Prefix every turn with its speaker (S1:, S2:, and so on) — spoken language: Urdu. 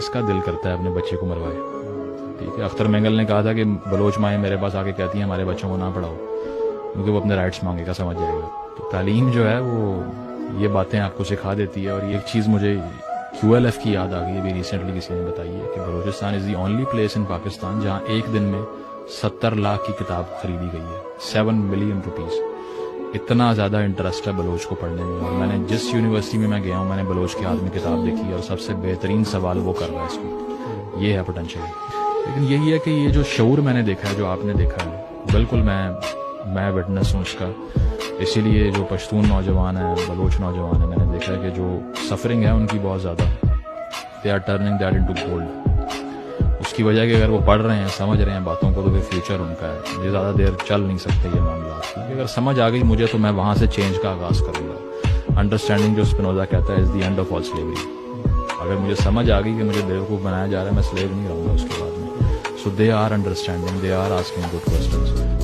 S1: اس کا دل کرتا ہے اپنے بچے کو مروائے. ٹھیک ہے, اختر مینگل نے کہا تھا کہ بلوچ مائیں میرے پاس آ کے کہتی ہیں ہمارے بچوں کو نہ پڑھاؤ کیونکہ وہ اپنے رائٹس مانگے گا, سمجھ جائے گا. تو تعلیم جو ہے وہ یہ باتیں آپ کو سکھا دیتی ہے. اور یہ ایک چیز مجھے QLF کی یاد آ گئی, ابھی ریسنٹلی کسی نے بتائی ہے کہ Balochistan is the only place in Pakistan جہاں ایک دن میں 70 لاکھ کی کتاب خریدی گئی ہے. 7 ملین روپیز. اتنا زیادہ انٹرسٹ ہے بلوچ کو پڑھنے میں. اور میں نے جس یونیورسٹی میں گیا ہوں, میں نے بلوچ کے آدمی کتاب دیکھی اور سب سے بہترین سوال وہ کر رہا ہے اس میں. یہ ہے پوٹینشیل. لیکن یہی ہے کہ یہ جو شعور میں نے دیکھا ہے, جو آپ نے دیکھا ہے, بالکل میں وٹنس ہوں اس کا. اسی لیے جو پشتون نوجوان ہیں, بلوچ نوجوان ہیں, میں نے دیکھا ہے کہ جو سفرنگ ہے ان کی بہت زیادہ, they are turning that into gold. اس کی وجہ کہ اگر وہ پڑھ رہے ہیں, سمجھ رہے ہیں باتوں کو, تو پھر فیوچر ان کا ہے. مجھے زیادہ دیر چل نہیں سکتے یہ معاملات, کیونکہ اگر سمجھ آ گئی مجھے تو میں وہاں سے چینج کا آغاز کروں گا. انڈرسٹینڈنگ جو اسپینوزا کہتا ہے is the end of all slavery. اگر مجھے سمجھ آ گئی کہ مجھے بیوقوف بنایا جا رہا ہے, میں سلیو نہیں رہوں گا اس کے بعد میں. So they are understanding, they are asking good questions.